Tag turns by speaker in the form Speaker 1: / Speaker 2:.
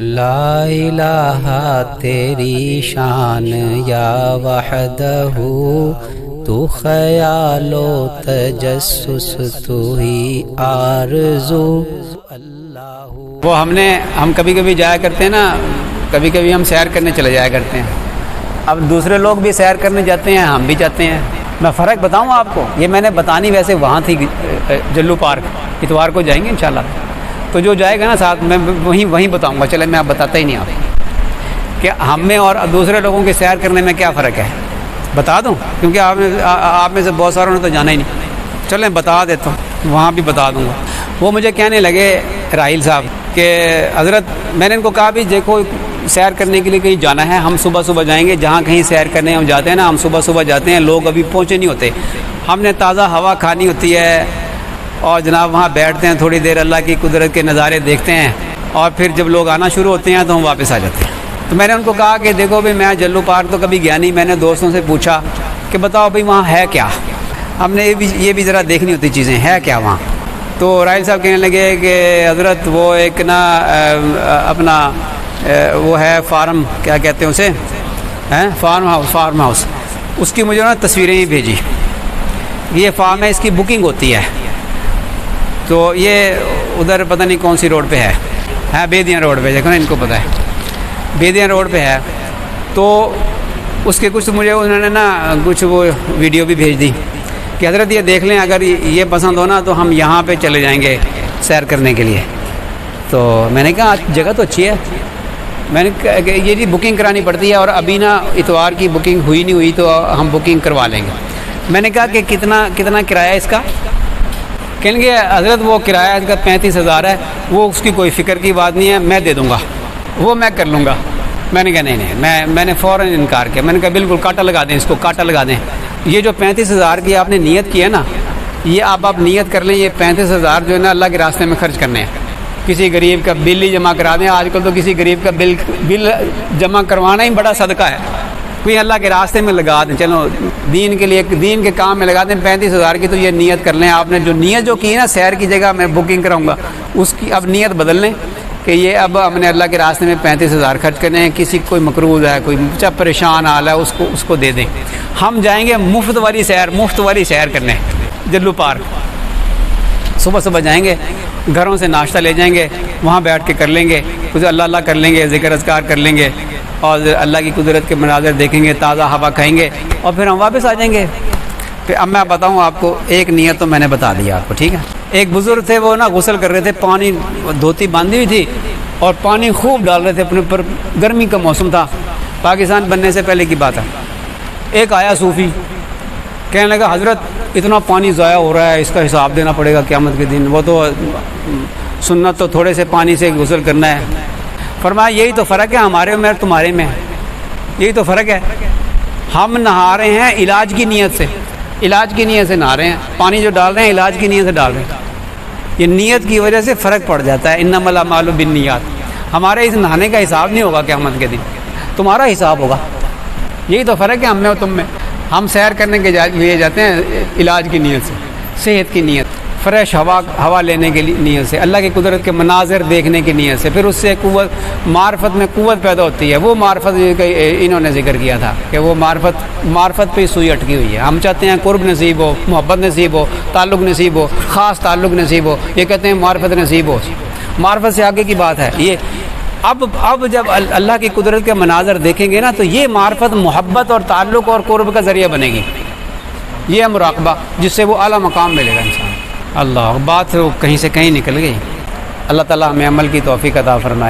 Speaker 1: لا الہ تیری شان یا وحدہ، تو خیال و تجسس تو ہی آرزو۔ وہ ہم کبھی کبھی جایا کرتے ہیں نا، کبھی کبھی ہم سیر کرنے چلے جایا کرتے ہیں۔ اب دوسرے لوگ بھی سیر کرنے جاتے ہیں، ہم بھی جاتے ہیں۔ میں فرق بتاؤں آپ کو، یہ میں نے بتانی ویسے وہاں تھی جلو پارک، اتوار کو جائیں گے انشاءاللہ، تو جو جائے گا نا ساتھ میں وہیں بتاؤں گا۔ چلے میں آپ بتاتا ہی نہیں آپ کہ ہم میں اور دوسرے لوگوں کے سیر کرنے میں کیا فرق ہے، بتا دوں، کیونکہ آپ میں سے بہت ساروں نے تو جانا ہی نہیں۔ چلیں بتا دیتا ہوں، وہاں بھی بتا دوں گا۔ وہ مجھے کہنے لگے راحیل صاحب کہ حضرت، میں نے ان کو کہا بھی دیکھو سیر کرنے کے لیے کہیں جانا ہے، ہم صبح صبح جائیں گے، جہاں کہیں سیر کرنے ہم جاتے ہیں نا، ہم صبح صبح جاتے ہیں، لوگ ابھی پہنچے نہیں ہوتے، ہم نے تازہ ہوا کھانی ہوتی ہے، اور جناب وہاں بیٹھتے ہیں تھوڑی دیر، اللہ کی قدرت کے نظارے دیکھتے ہیں، اور پھر جب لوگ آنا شروع ہوتے ہیں تو ہم واپس آ جاتے ہیں۔ تو میں نے ان کو کہا کہ دیکھو بھائی میں جلو پارک تو کبھی گیا نہیں، میں نے دوستوں سے پوچھا کہ بتاؤ بھائی وہاں ہے کیا، ہم نے یہ بھی ذرا دیکھنی ہوتی چیزیں، ہے کیا وہاں۔ تو راحیل صاحب کہنے لگے کہ حضرت وہ ایک نا اپنا وہ ہے فارم، کیا کہتے ہیں اسے، فارم ہاؤس، اس کی مجھے نا تصویریں ہی بھیجی، یہ فارم ہے، اس کی بکنگ ہوتی ہے، تو یہ ادھر پتہ نہیں کون سی روڈ پہ ہے بیدیاں روڈ پہ، دیکھو نا ان کو پتہ ہے بیدیاں روڈ پہ ہے۔ تو اس کے کچھ مجھے انہوں نے نا کچھ وہ ویڈیو بھی بھیج دی کہ حضرت یہ دیکھ لیں، اگر یہ پسند ہو نا تو ہم یہاں پہ چلے جائیں گے سیر کرنے کے لیے۔ تو میں نے کہا جگہ تو اچھی ہے، میں نے کہا کہ یہ جی بکنگ کرانی پڑتی ہے، اور ابھی نا اتوار کی بکنگ ہوئی نہیں ہوئی تو ہم بکنگ کروا لیں گے۔ میں نے کہا کہ کتنا کرایہ اس کا؟ کہیں گے حضرت وہ کرایہ اس کا 35,000 ہے، وہ اس کی کوئی فکر کی بات نہیں ہے، میں دے دوں گا، وہ میں کر لوں گا۔ میں نے کہا نہیں، میں نے فوراً انکار کیا، میں نے کہا بالکل کاٹا لگا دیں، اس کو کاٹا لگا دیں۔ یہ جو 35,000 کی آپ نے نیت کی ہے نا، یہ آپ نیت کر لیں، یہ 35,000 جو ہے نا اللہ کے راستے میں خرچ کرنے ہیں۔ کسی غریب کا بل ہی جمع کرا دیں، آج کل تو کسی غریب کا بل جمع کروانا ہی بڑا صدقہ ہے، کوئی اللہ کے راستے میں لگا دیں، چلو دین کے لیے، دین کے کام میں لگا دیں۔ 35,000 کی تو یہ نیت کر لیں، آپ نے جو نیت جو کی نا سیر کی جگہ میں بکنگ کراؤں گا، اس کی اب نیت بدل لیں کہ یہ اب ہم نے اللہ کے راستے میں 35,000 خرچ کرنے ہیں، کسی کوئی مقروض ہے، کوئی چاہے پریشان حال ہے، اس کو دے دیں۔ ہم جائیں گے مفت والی سیر کرنے جلو پارک، صبح جائیں گے، گھروں سے ناشتہ لے جائیں گے، وہاں بیٹھ کے کر لیں گے، کچھ اللہ کر لیں گے، ذکر اذکار کر لیں گے، اور اللہ کی قدرت کے مناظر دیکھیں گے، تازہ ہوا کھائیں گے، اور پھر ہم واپس آ جائیں گے۔ پھر اب میں بتاؤں آپ کو، ایک نیت تو میں نے بتا دیا آپ کو، ٹھیک ہے۔ ایک بزرگ تھے، وہ نا غسل کر رہے تھے، پانی دھوتی باندھی ہوئی تھی اور پانی خوب ڈال رہے تھے اپنے اوپر، گرمی کا موسم تھا، پاکستان بننے سے پہلے کی بات ہے۔ ایک آیا صوفی، کہنے لگا حضرت اتنا پانی ضائع ہو رہا ہے، اس کا حساب دینا پڑے گا قیامت کے دن، وہ تو سنت تو تھوڑے سے پانی سے غسل کرنا ہے۔ فرمایا یہی تو فرق ہے ہمارے میں اور تمہارے میں، یہی تو فرق ہے، ہم نہا رہے ہیں علاج کی نیت سے نہا رہے ہیں، پانی جو ڈال رہے ہیں علاج کی نیت سے ڈال رہے ہیں، یہ نیت کی وجہ سے فرق پڑ جاتا ہے۔ انما الاعمال بالنیات، ہمارے اس نہانے کا حساب نہیں ہوگا قیامت کے دن، تمہارا حساب ہوگا، یہی تو فرق ہے ہم میں اور تم میں۔ ہم سیر کرنے کے لیے جاتے ہیں علاج کی نیت سے، صحت کی نیت، فریش ہوا لینے کے نیت سے، اللہ کی قدرت کے مناظر دیکھنے کی نیت سے، پھر اس سے معرفت میں قوت پیدا ہوتی ہے۔ وہ معرفت انہوں نے ذکر کیا تھا کہ وہ معرفت پہ سوئی اٹکی ہوئی ہے۔ ہم چاہتے ہیں قرب نصیب ہو، محبت نصیب ہو، تعلق نصیب ہو، خاص تعلق نصیب ہو، یہ کہتے ہیں معرفت نصیب ہو، معرفت سے آگے کی بات ہے یہ۔ اب جب اللہ کی قدرت کے مناظر دیکھیں گے نا، تو یہ معرفت محبت اور تعلق اور قرب کا ذریعہ بنے گی، یہ ہے مراقبہ، جس سے وہ اعلیٰ مقام ملے گا انسان۔ اللہ، بات کہیں سے کہیں نکل گئی، اللہ تعالیٰ ہمیں عمل کی توفیق عطا فرمائے۔